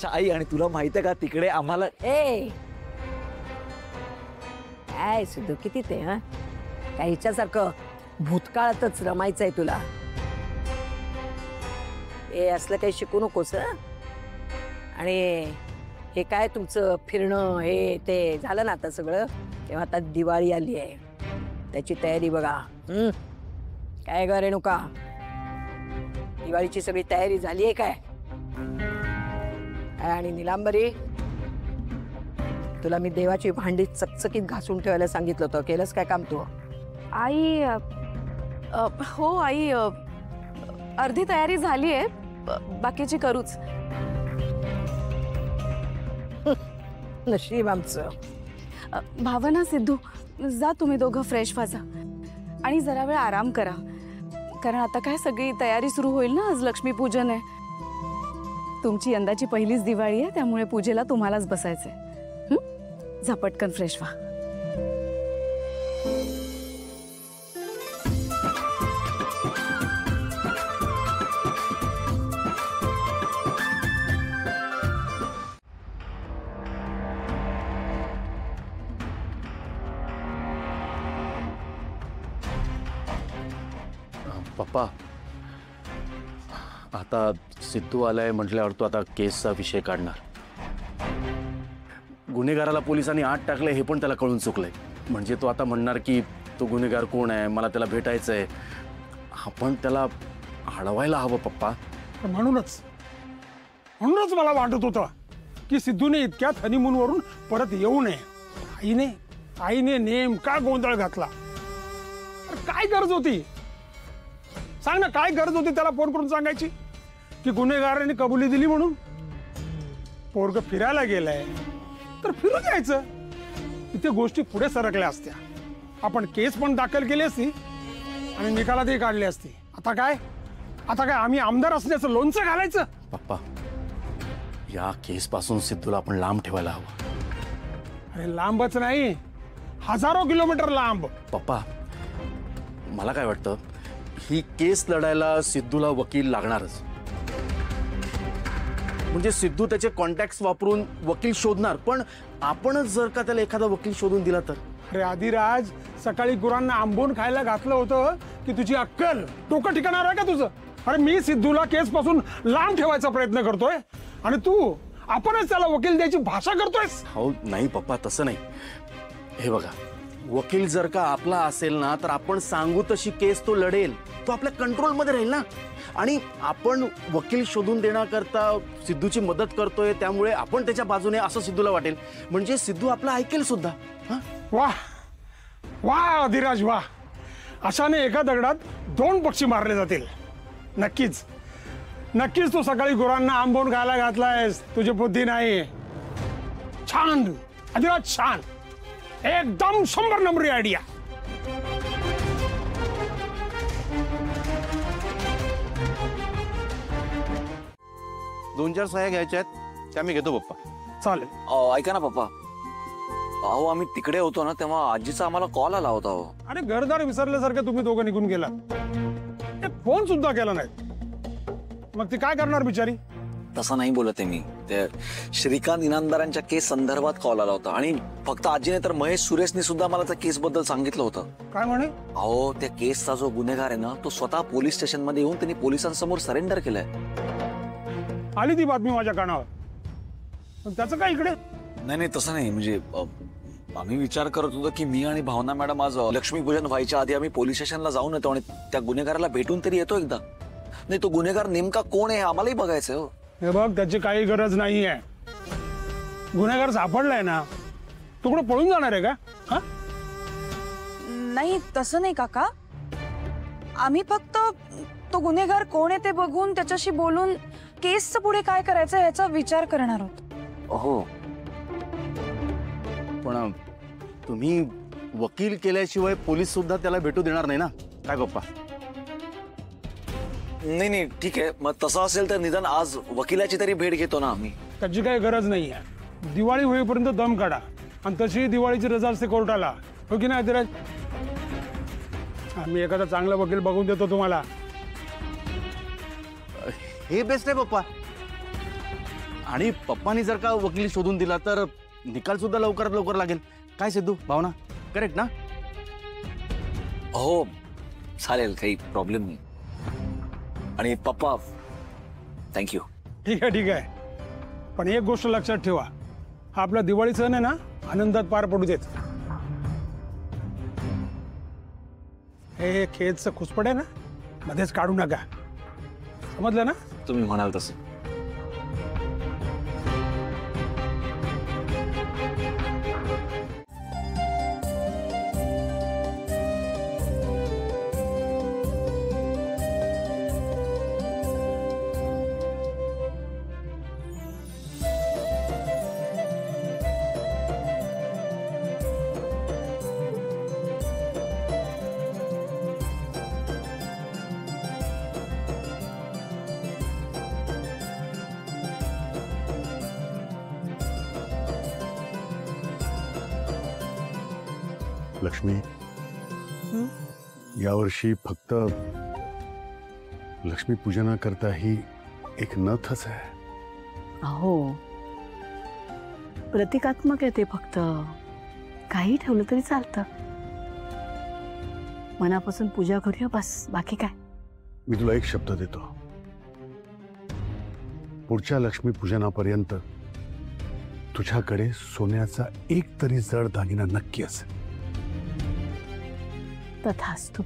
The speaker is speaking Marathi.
अच्छा आई, आणि तुला माहिती आहे का तिकडे आम्हाला काय सिद्धू किती ते हा काय हिच्यासारखं भूतकाळातच रमायचंय तुला? हे असलं काही शिकू नकोस हं? आणि हे काय तुमचं फिरणं हे ते झालं ना आता सगळं, तेव्हा आता दिवाळी आली आहे, त्याची तयारी बघा. काय ग रेणुका, दिवाळीची सगळी तयारी झाली आहे काय? आणि निलांबरी, तुला मी देवाची भांडी चकचकीत घासून ठेवायला सांगितलं होतं, केलंस काय काम तू? आई हो आई, अर्धी तयारी झाली आहे, बाकीची करूच. नशीब आमचं. भावना सिद्धू, जा तुम्ही दोघं फ्रेश व्हा जा आणि जरा वेळ आराम करा, कारण आता काय सगळी तयारी सुरू होईल ना. आज लक्ष्मीपूजन आहे, तुमची यंदाची पहिलीच दिवाळी आहे, त्यामुळे पूजेला तुम्हालाच बसायचंय. जा पटकन फ्रेश व्हा. पप्पा, आता सिद्धू आलाय म्हटल्यावर तो आता केसचा विषय काढणार. गुन्हेगाराला पोलिसांनी आत टाकलंय हे पण त्याला कळून चुकलंय. म्हणजे तो आता म्हणणार की तो गुन्हेगार कोण आहे, मला त्याला भेटायचंय. आपण त्याला अडवायला हवं पप्पा. म्हणूनच मला वाटत होतं की सिद्धूने इतक्यात हनीमूनवरून परत येऊ नये. आईने नेमका गोंधळ घातला. काय गरज होती सांग ना, काय गरज होती त्याला फोन करून सांगायची की गुन्हेगारांनी कबुली दिली म्हणून? पोरग फिरायला गेलाय तर फिरू द्यायचं. इथे गोष्टी पुढे सरकल्या असत्या, आपण केस पण दाखल केली असती आणि निकालातही काढली असती. आता काय आम्ही आमदार असल्याचं लोणचं घालायचं? पप्पा, या केस पासून सिद्धूला आपण लांब ठेवायला हवं. अरे लांबच नाही, हजारो किलोमीटर लांब. पप्पा, मला काय वाटतं, ही केस लढायला सिद्धूला वकील लागणारच. म्हणजे सिद्धू त्याचे कॉन्टॅक्ट्स वापरून वकील शोधणार, पण आपणच जर का त्याला एखादा वकील शोधून दिला तर? अरे आदिराज, सकाळी गुरांना आंबून खायला घातलं होतं की तुझी अक्कल डोकं ठिकाणार आहे का तुझं? अरे मी सिद्धूला केस पासून लांब ठेवायचा प्रयत्न करतोय आणि तू आपणच त्याला वकील द्यायची भाषा करतोयस. हो नाही पप्पा, तसं नाही. हे बघा, वकील जर का आपला असेल ना तर आपण सांगू तशी केस तो लढेल, तो आपल्या कंट्रोल मध्ये राहील ना. आणि आपण वकील शोधून देण्याकरता सिद्धूची मदत करतोय, त्यामुळे आपण त्याच्या बाजूने असं सिद्धूला वाटेल. म्हणजे सिद्धू आपला ऐकेल सुद्धा. वाह वाह अधिराज वाह, अशाने एका दगडात दोन पक्षी मारले जातील. नक्कीच नक्कीच तू सकाळी गुरांना आंबवून खायला घातलायस, तुझी बुद्धी नाही. छान अधिराज, छान, एकदम 100 नंबरी आयडिया. दोन चार सह्या घ्यायच्या आहेत, त्या मी घेतो पप्पा. चालेल. ऐका ना पप्पा, अहो आम्ही तिकडे होतो ना तेव्हा आजीचा आम्हाला कॉल आला होता. अरे घरदार विसरल्यासारखं तुम्ही दोघं निघून गेला, फोन सुद्धा केला नाही. मग ती काय करणार बिचारी? तसं नाही बोलत आहे मी, ते श्रीकांत इनामदारांच्या केस संदर्भात कॉल आला होता. आणि फक्त आजीने तर महेश सुरेशने सुद्धा मला त्या केस बद्दल सांगितलं होतं. काय म्हणे? अहो त्या केसचा जो गुन्हेगार आहे ना, तो स्वतः पोलीस स्टेशन मध्ये येऊन त्यांनी पोलिसांसमोर सरेंडर केलंय. आली ती बातमी माझ्या कानावर, पण त्याचं काय इकडे? नाही तसं नाही, म्हणजे आम्ही विचार करत होतो की मी आणि भावना मॅडम आज लक्ष्मीपूजन व्हायच्या आधी आम्ही पोलीस स्टेशनला जाऊन येतो आणि त्या गुन्हेगाराला भेटून तरी येतो एकदा. नाही, तो गुन्हेगार नेमका कोण आहे आम्हालाही बघायचंय. हो हे बघ, त्याची काही गरज नाहीये. गुन्हेगार सापडलाय ना, तू कुठं पळून जाणार आहे का? नाही तसं नाही काका, आम्ही फक्त तो गुन्हेगार कोण आहे ते बघून त्याच्याशी बोलून केसचं पुढे काय करायचं याचा विचार करणार आहोत. हो, पण तुम्ही वकील केल्याशिवाय पोलीस सुद्धा त्याला भेटू देणार नाही ना, काय पप्पा? नाही ठीक आहे, मग तसं असेल तर निदान आज वकिलाची तरी भेट घेतो ना आम्ही. त्याची काही गरज नाहीये. दिवाळी होईपर्यंत दम काढा, आणि तशी दिवाळीची रजा असते कोर्टाला, हो की नाही अधिराज? आम्ही एखादा चांगला वकील बघून देतो तुम्हाला. हे बेस्ट आहे पप्पा. आणि पप्पानी जर का वकील शोधून दिला तर निकाल सुद्धा लवकरात लवकर लागेल. काय सिद्धू, भावना करेक्ट ना? हो चालेल, काही प्रॉब्लेम नाही. आणि पप्पा थँक्यू. ठीक आहे ठीक आहे, पण एक गोष्ट लक्षात ठेवा, हा आपला दिवाळी सण आहे ना, आनंदात पार पडू देत. हे खेळचं खुसपट आहे ना, मध्येच काढू नका, समजलं ना? तुम्ही म्हणाल तसं. लक्ष्मी, यावर्षी फक्त लक्ष्मी पूजनाकरता ही एक नथच आहे. अहो, प्रतिकात्मक आहे ते, फक्त काही ठेवलं तरी चालतं. मनापासून पूजा करूया बस, बाकी काय. मी तुला एक शब्द देतो, पुढच्या लक्ष्मी पूजनापर्यंत तुझ्याकडे सोन्याचा एक तरी जड दागिना नक्की असेल. तथास्तु.